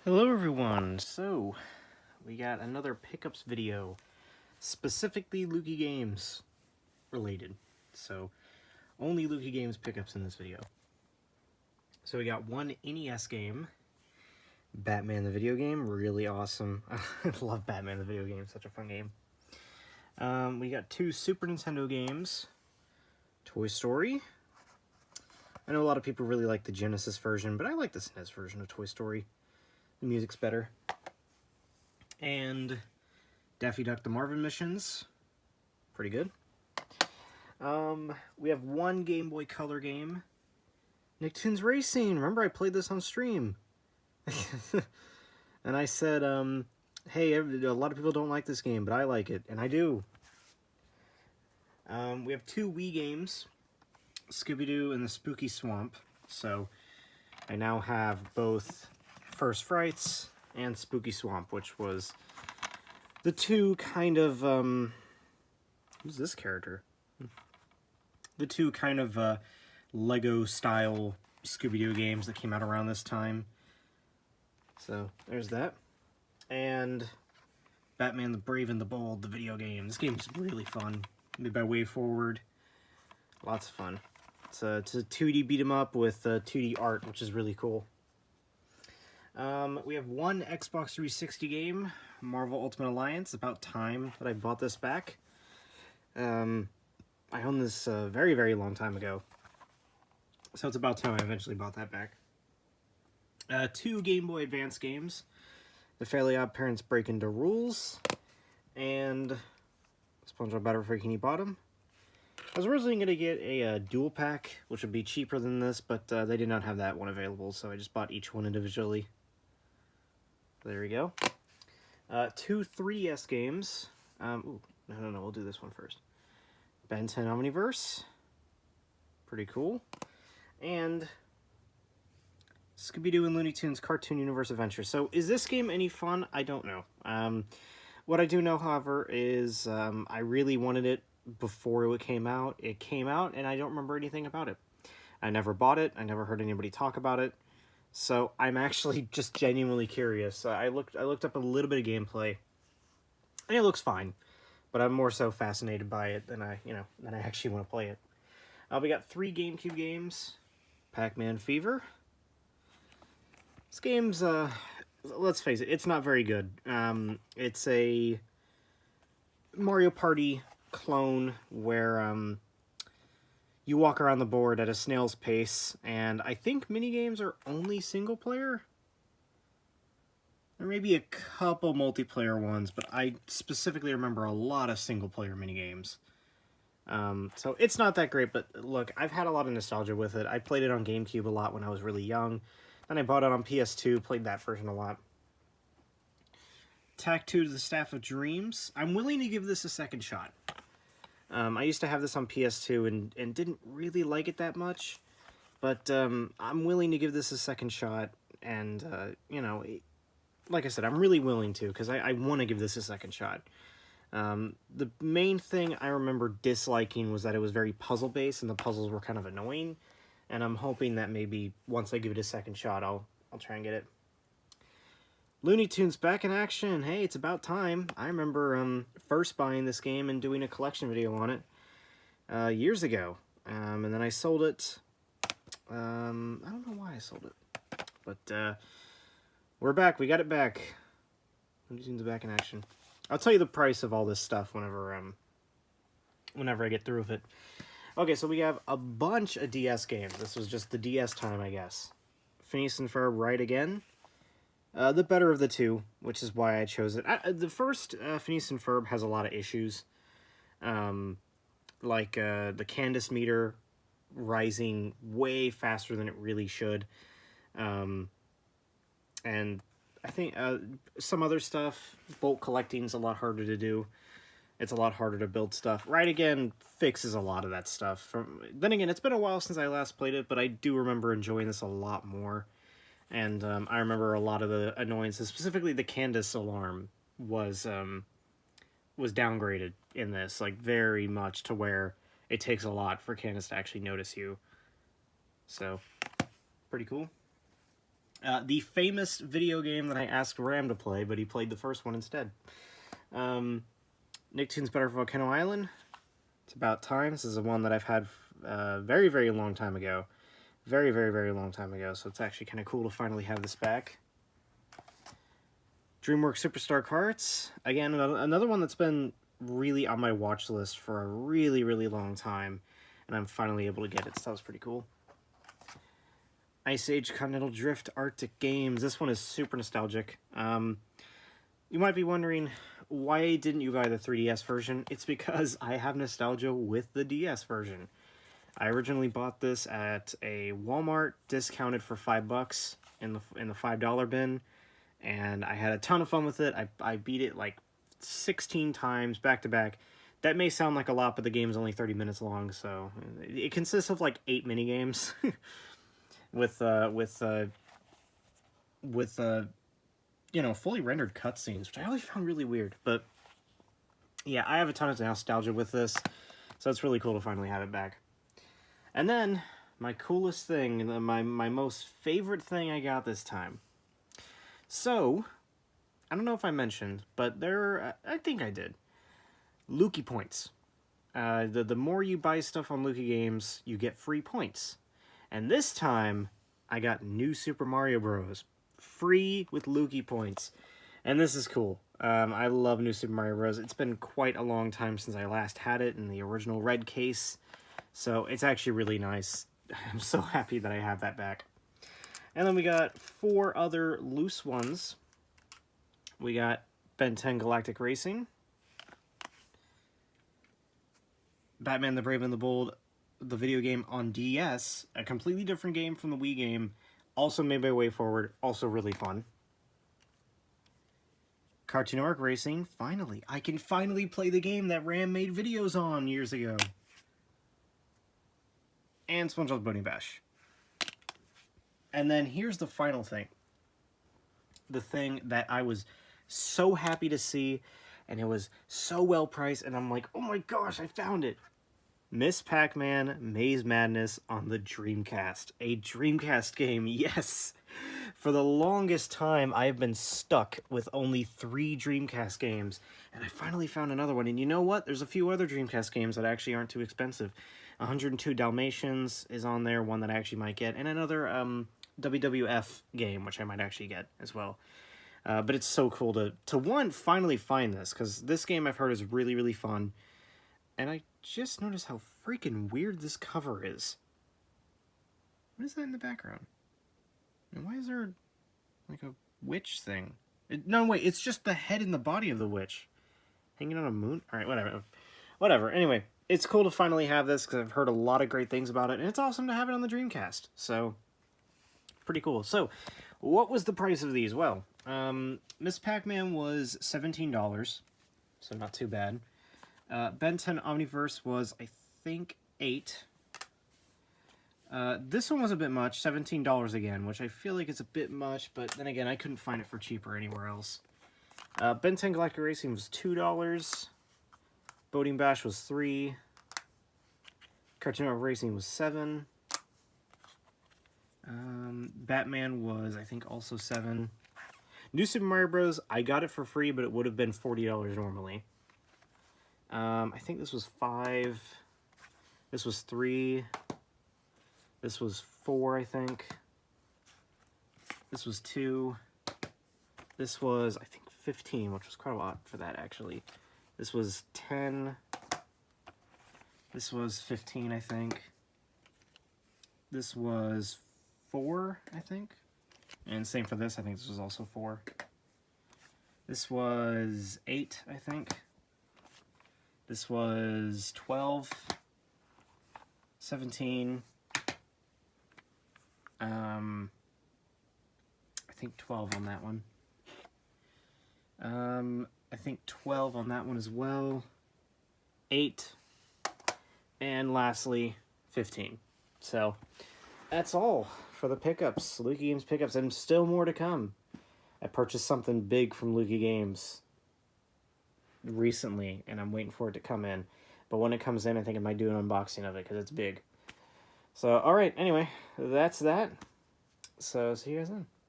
Hello everyone, so we got another pickups video, specifically Lukie Games related. So only Lukie Games pickups in this video. So we got one NES game, Batman the video game, really awesome. I love Batman the video game, such a fun game. We got two Super Nintendo games, Toy Story. I know a lot of people really like the Genesis version, but I like the SNES version of Toy Story. The music's better. And Daffy Duck the Marvin Missions, pretty good. We have one Game Boy Color game, Nicktoons Racing. Remember, I played this on stream. And I said, hey, a lot of people don't like this game, but I like it, and I do. We have two Wii games, Scooby-Doo and the Spooky Swamp. So I now have both First Frights and Spooky Swamp, which was the two kind of, who's this character? The two kind of Lego-style Scooby-Doo games that came out around this time. So, there's that. And Batman the Brave and the Bold, the video game. This game's really fun. Made by Way Forward. Lots of fun. It's a 2D beat-em-up with 2D art, which is really cool. We have one Xbox 360 game, Marvel Ultimate Alliance. About time that I bought this back. I owned this a very, very long time ago. So it's about time I eventually bought that back. Two Game Boy Advance games, The Fairly Odd Parents Break Into Rules, and SpongeBob Battle for Bikini Bottom. I was originally going to get a dual pack, which would be cheaper than this, but they did not have that one available, so I just bought each one individually. There we go. Two 3DS games. No, we'll do this one first. Ben 10 Omniverse. Pretty cool. And Scooby-Doo and Looney Tunes Cartoon Universe Adventure. So, is this game any fun? I don't know. What I do know, however, is I really wanted it before it came out. It came out, and I don't remember anything about it. I never bought it. I never heard anybody talk about it. So, I'm actually just genuinely curious. I looked up a little bit of gameplay, and it looks fine. But I'm more so fascinated by it than I actually want to play it. We got three GameCube games. Pac-Man Fever. This game's, let's face it, it's not very good. It's a Mario Party clone where you walk around the board at a snail's pace, and I think minigames are only single player. There may be a couple multiplayer ones, but I specifically remember a lot of single-player minigames. So it's not that great, but look, I've had a lot of nostalgia with it. I played it on GameCube a lot when I was really young. Then I bought it on PS2, played that version a lot. Tack 2 to the Staff of Dreams. I'm willing to give this a second shot. I used to have this on PS2 and didn't really like it that much. But I'm willing to give this a second shot, and, like I said, I'm really willing to, because I want to give this a second shot. The main thing I remember disliking was that it was very puzzle-based, and the puzzles were kind of annoying. And I'm hoping that maybe once I give it a second shot, I'll try and get it. Looney Tunes back in action. Hey, it's about time. I remember first buying this game and doing a collection video on it years ago. And then I sold it. I don't know why I sold it. But we're back. We got it back. Looney Tunes back in action. I'll tell you the price of all this stuff whenever I get through with it. Okay, so we have a bunch of DS games. This was just the DS time, I guess. Phineas and Ferb Right Again. The better of the two, which is why I chose it. The first Phineas and Ferb has a lot of issues. Like the Candace meter rising way faster than it really should. And I think some other stuff, bolt collecting's a lot harder to do. It's a lot harder to build stuff. Right Again fixes a lot of that stuff. Then again, it's been a while since I last played it, but I do remember enjoying this a lot more. And I remember a lot of the annoyances, specifically the Candace alarm was downgraded in this, like very much to where it takes a lot for Candace to actually notice you. So, pretty cool. The famous video game that I asked Ram to play, but he played the first one instead. Nicktoons Better for Volcano Island. It's about time. This is the one that I've had very, very long time ago. Very, very, very long time ago. So it's actually kind of cool to finally have this back. DreamWorks Superstar Carts. Again, another one that's been really on my watch list for a really, really long time. And I'm finally able to get it, so that was pretty cool. Ice Age Continental Drift Arctic Games. This one is super nostalgic. You might be wondering, why didn't you buy the 3DS version? It's because I have nostalgia with the DS version. I originally bought this at a Walmart, discounted for $5 in the $5 bin, and I had a ton of fun with it. I beat it like 16 times back to back. That may sound like a lot, but the game's only 30 minutes long, so it consists of like 8 mini games. with you know, fully rendered cutscenes, which I always found really weird. But yeah, I have a ton of nostalgia with this, so it's really cool to finally have it back. And then my coolest thing, my most favorite thing I got this time. So I don't know if I mentioned, but I think I did. Lukie points. The more you buy stuff on Lukie games, you get free points. And this time, I got New Super Mario Bros. Free with Lukie points. And this is cool. I love New Super Mario Bros. It's been quite a long time since I last had it in the original red case. So it's actually really nice. I'm so happy that I have that back. And then we got 4 other loose ones. We got Ben 10 Galactic Racing. Batman the Brave and the Bold, the video game on DS, a completely different game from the Wii game, also made by WayForward, also really fun. Cartoon Network Racing, finally. I can finally play the game that Ram made videos on years ago. And SpongeBob Bunny Bash. And then here's the final thing. The thing that I was so happy to see, and it was so well priced, and I'm like, oh my gosh, I found it. Miss Pac-Man Maze Madness on the Dreamcast. A Dreamcast game, yes! For the longest time, I've been stuck with only 3 Dreamcast games, and I finally found another one. And you know what? There's a few other Dreamcast games that actually aren't too expensive. 102 Dalmatians is on there, one that I actually might get, and another WWF game, which I might actually get as well. But it's so cool to one, finally find this, because this game I've heard is really, really fun. And I just noticed how freaking weird this cover is. What is that in the background? And why is there, like, a witch thing? No, wait, it's just the head and the body of the witch. Hanging on a moon? Alright, whatever. Whatever. Anyway, it's cool to finally have this, because I've heard a lot of great things about it, and it's awesome to have it on the Dreamcast. So, pretty cool. So, what was the price of these? Well, Miss Pac-Man was $17, so not too bad. Ben 10 Omniverse was, I think, $8. This one was a bit much, $17 again, which I feel like it's a bit much, but then again, I couldn't find it for cheaper anywhere else. Ben 10 Galactic Racing was $2. Boating Bash was $3. Cartoon Network Racing was $7. Batman was, I think, also $7. New Super Mario Bros. I got it for free, but it would have been $40 normally. I think this was $5. This was $3. This was $4, I think. This was $2. This was, I think, $15, which was quite a lot for that, actually. This was $10. This was $15, I think. This was $4, I think. And same for this, I think this was also $4. This was $8, I think. This was $12, $17, I think $12 on that one. I think $12 on that one as well. $8, and lastly, $15. So, that's all for the pickups, Lukie Games pickups, and still more to come. I purchased something big from Lukie Games recently, and I'm waiting for it to come in. But when it comes in, I think I might do an unboxing of it, because it's big. So, alright, anyway, that's that. So, see you guys then.